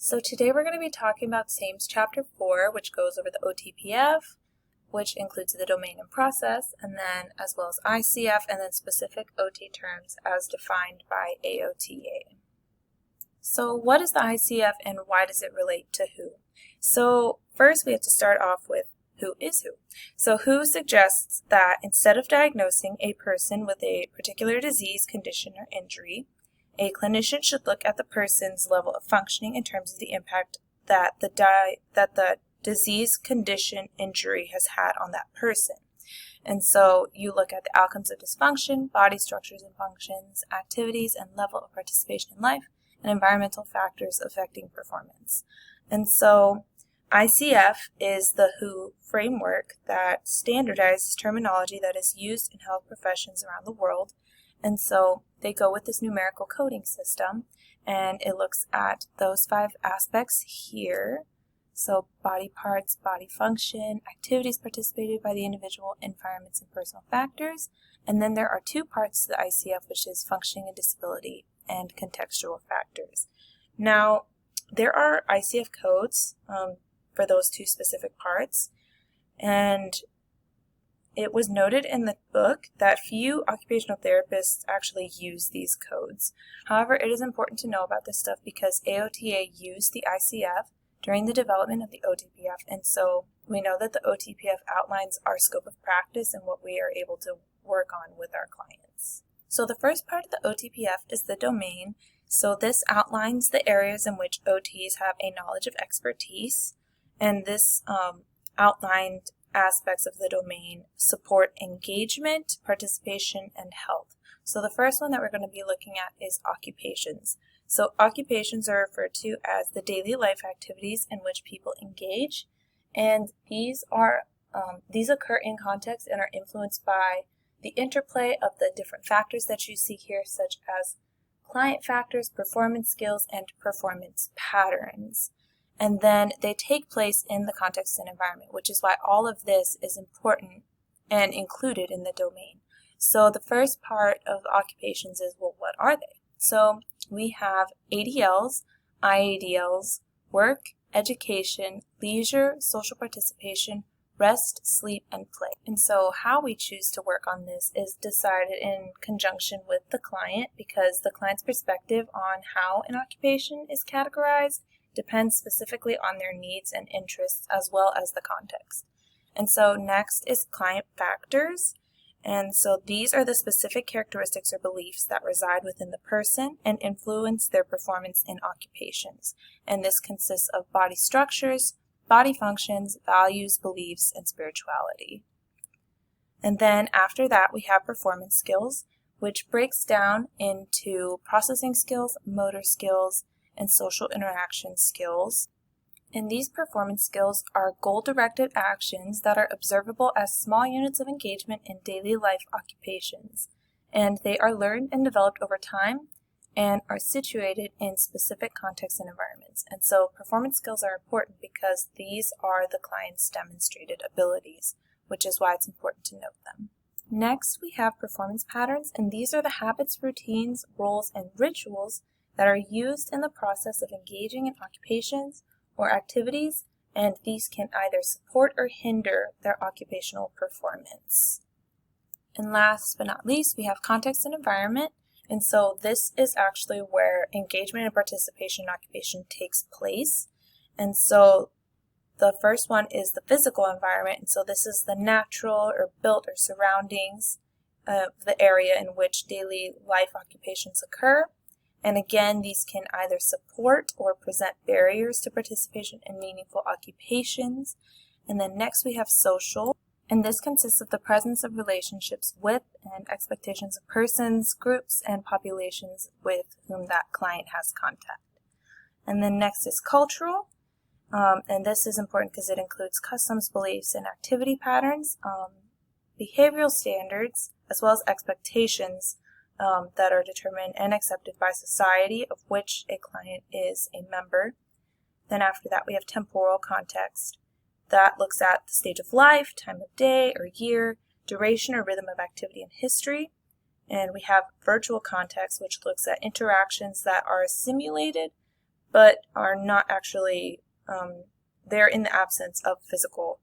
So today we're going to be talking about SAMES Chapter 4, which goes over the OTPF, which includes the domain and process, and then as well as ICF, and then specific OT terms as defined by AOTA. So what is the ICF and why does it relate to who? So first we have to start off with who is who. So who suggests that instead of diagnosing a person with a particular disease, condition, or injury, a clinician should look at the person's level of functioning in terms of the impact that the disease, condition, injury has had on that person. And so you look at the outcomes of dysfunction, body structures and functions, activities, and level of participation in life, and environmental factors affecting performance. And so ICF is the WHO framework that standardizes terminology that is used in health professions around the world. And so they go with this numerical coding system, and it looks at those 5 aspects here. So body parts, body function, activities participated by the individual, environments, and personal factors. And then there are 2 parts to the ICF, which is functioning and disability and contextual factors. Now, there are ICF codes for those 2 specific parts, and it was noted in the book that few occupational therapists actually use these codes. However, it is important to know about this stuff because AOTA used the ICF during the development of the OTPF, and so we know that the OTPF outlines our scope of practice and what we are able to work on with our clients. So the first part of the OTPF is the domain. So this outlines the areas in which OTs have a knowledge of expertise, and this outlined aspects of the domain support engagement, participation, and health. So the first one that we're going to be looking at is occupations. So occupations are referred to as the daily life activities in which people engage, and these occur in context and are influenced by the interplay of the different factors that you see here, such as client factors, performance skills, and performance patterns. And then they take place in the context and environment, which is why all of this is important and included in the domain. So the first part of occupations is, well, what are they? So we have ADLs, IADLs, work, education, leisure, social participation, rest, sleep, and play. And so how we choose to work on this is decided in conjunction with the client, because the client's perspective on how an occupation is categorized depends specifically on their needs and interests as well as the context. And so next is client factors. And so these are the specific characteristics or beliefs that reside within the person and influence their performance in occupations. And this consists of body structures, body functions, values, beliefs, and spirituality. And then after that, we have performance skills, which breaks down into processing skills, motor skills, and social interaction skills. And these performance skills are goal-directed actions that are observable as small units of engagement in daily life occupations. And they are learned and developed over time and are situated in specific contexts and environments. And so performance skills are important because these are the client's demonstrated abilities, which is why it's important to note them. Next, we have performance patterns, and these are the habits, routines, roles, and rituals that are used in the process of engaging in occupations or activities, and these can either support or hinder their occupational performance. And last but not least, we have context and environment, and so this is actually where engagement and participation in occupation takes place. And so the first one is the physical environment, and so this is the natural or built or surroundings of the area in which daily life occupations occur. And again, these can either support or present barriers to participation in meaningful occupations. And then next we have social, and this consists of the presence of relationships with and expectations of persons, groups, and populations with whom that client has contact. And then next is cultural, and this is important because it includes customs, beliefs, and activity patterns, behavioral standards, as well as expectations that are determined and accepted by society of which a client is a member. Then after that, we have temporal context. That looks at the stage of life, time of day or year, duration or rhythm of activity and history. And we have virtual context, which looks at interactions that are simulated but are not actually there in the absence of physical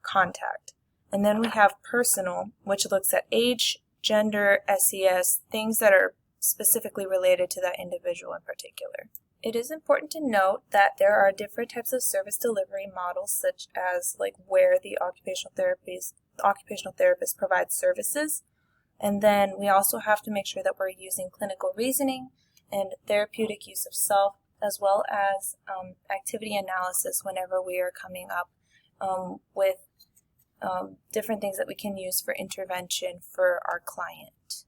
contact. And then we have personal, which looks at age, gender, SES, things that are specifically related to that individual in particular. It is important to note that there are different types of service delivery models, such as where the occupational therapist provides services. And then we also have to make sure that we're using clinical reasoning and therapeutic use of self, as well as activity analysis whenever we are coming up with different things that we can use for intervention for our client.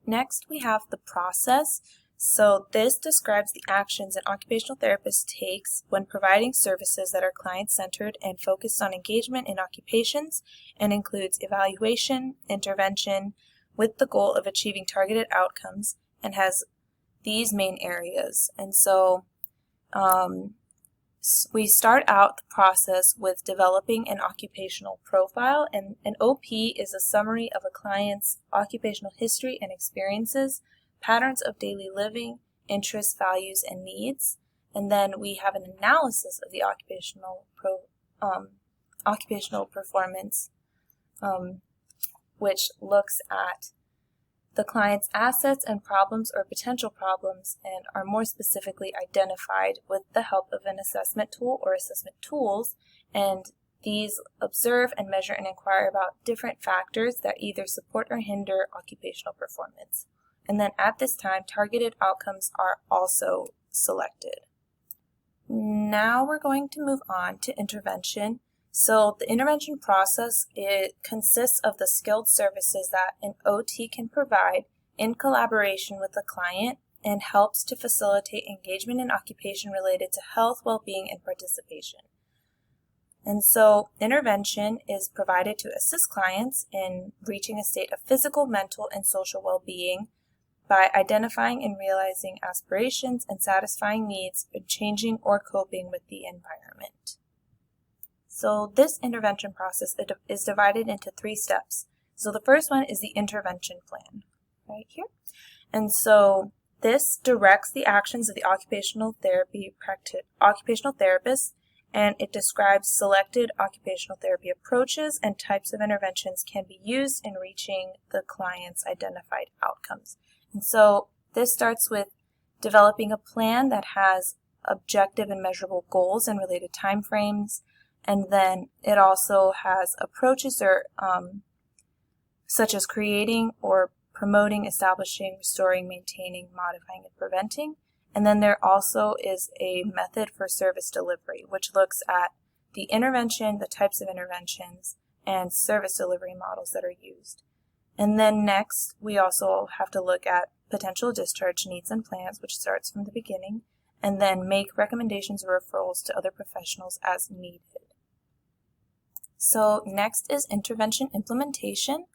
Next, we have the process. So this describes the actions an occupational therapist takes when providing services that are client-centered and focused on engagement in occupations, and includes evaluation, intervention, with the goal of achieving targeted outcomes, and has these main areas. And so we start out the process with developing an occupational profile, and an OP is a summary of a client's occupational history and experiences, patterns of daily living, interests, values, and needs. And then we have an analysis of the occupational performance, which looks at the client's assets and problems or potential problems, and are more specifically identified with the help of an assessment tool or assessment tools. And these observe and measure and inquire about different factors that either support or hinder occupational performance. And then at this time, targeted outcomes are also selected. Now we're going to move on to intervention. So the intervention process, it consists of the skilled services that an OT can provide in collaboration with the client, and helps to facilitate engagement in occupation related to health, well-being, and participation. And so intervention is provided to assist clients in reaching a state of physical, mental, and social well-being by identifying and realizing aspirations and satisfying needs, and changing or coping with the environment. So this intervention process is divided into 3 steps. So the first one is the intervention plan, right here. And so this directs the actions of the occupational therapist, and it describes selected occupational therapy approaches and types of interventions can be used in reaching the client's identified outcomes. And so this starts with developing a plan that has objective and measurable goals and related timeframes. And then it also has approaches such as creating or promoting, establishing, restoring, maintaining, modifying, and preventing. And then there also is a method for service delivery, which looks at the intervention, the types of interventions, and service delivery models that are used. And then next, we also have to look at potential discharge needs and plans, which starts from the beginning, and then make recommendations or referrals to other professionals as needed. So next is intervention implementation.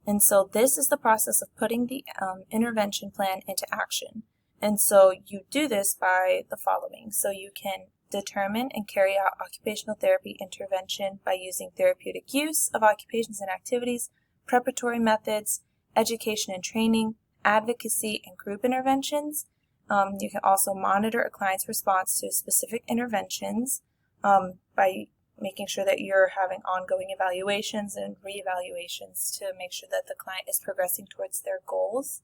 And so this is the process of putting the intervention plan into action. And so you do this by the following. So you can determine and carry out occupational therapy intervention by using therapeutic use of occupations and activities, preparatory methods, education and training, advocacy, and group interventions. You can also monitor a client's response to specific interventions by making sure that you're having ongoing evaluations and reevaluations to make sure that the client is progressing towards their goals.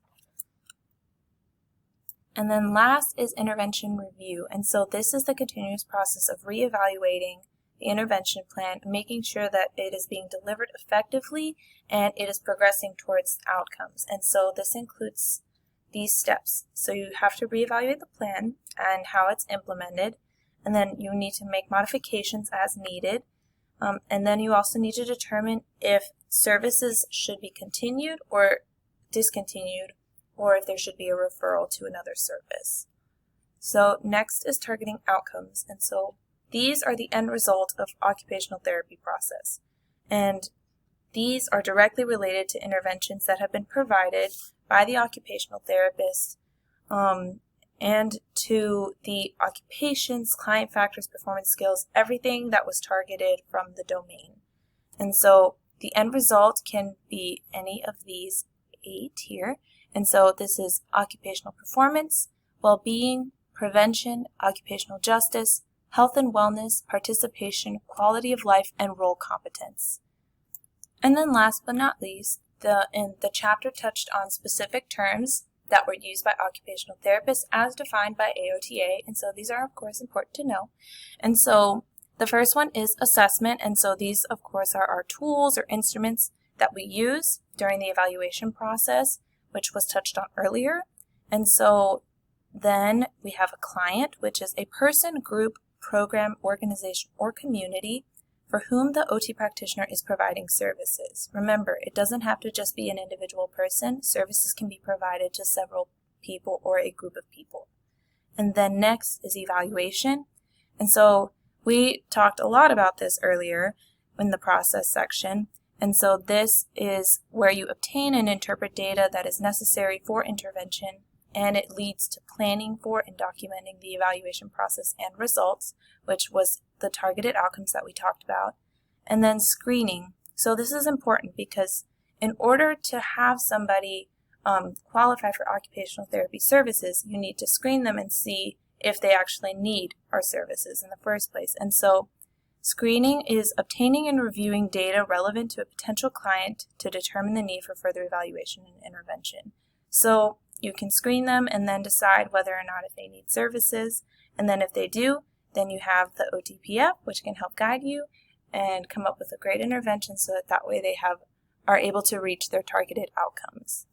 And then last is intervention review. And so this is the continuous process of reevaluating the intervention plan, making sure that it is being delivered effectively and it is progressing towards outcomes. And so this includes these steps. So you have to reevaluate the plan and how it's implemented, and then you need to make modifications as needed. And then you also need to determine if services should be continued or discontinued, or if there should be a referral to another service. So next is targeting outcomes. And so these are the end result of occupational therapy process. And these are directly related to interventions that have been provided by the occupational therapist and to the occupations, client factors, performance skills, everything that was targeted from the domain. And so the end result can be any of these 8 here. And so this is occupational performance, well-being, prevention, occupational justice, health and wellness, participation, quality of life, and role competence. And then last but not least, the chapter touched on specific terms that were used by occupational therapists as defined by AOTA, and so these are of course important to know. And so the first one is assessment, and so these of course are our tools or instruments that we use during the evaluation process, which was touched on earlier. And so then we have a client, which is a person, group, program, organization, or community for whom the OT practitioner is providing services. Remember, it doesn't have to just be an individual person. Services can be provided to several people or a group of people. And then next is evaluation. And so we talked a lot about this earlier in the process section. And so this is where you obtain and interpret data that is necessary for intervention, and it leads to planning for and documenting the evaluation process and results, which was the targeted outcomes that we talked about. And then screening. So this is important because in order to have somebody qualify for occupational therapy services, you need to screen them and see if they actually need our services in the first place. And so screening is obtaining and reviewing data relevant to a potential client to determine the need for further evaluation and intervention. So you can screen them and then decide whether or not if they need services. And then if they do, then you have the Otpf, which can help guide you and come up with a great intervention so that way they are able to reach their targeted outcomes.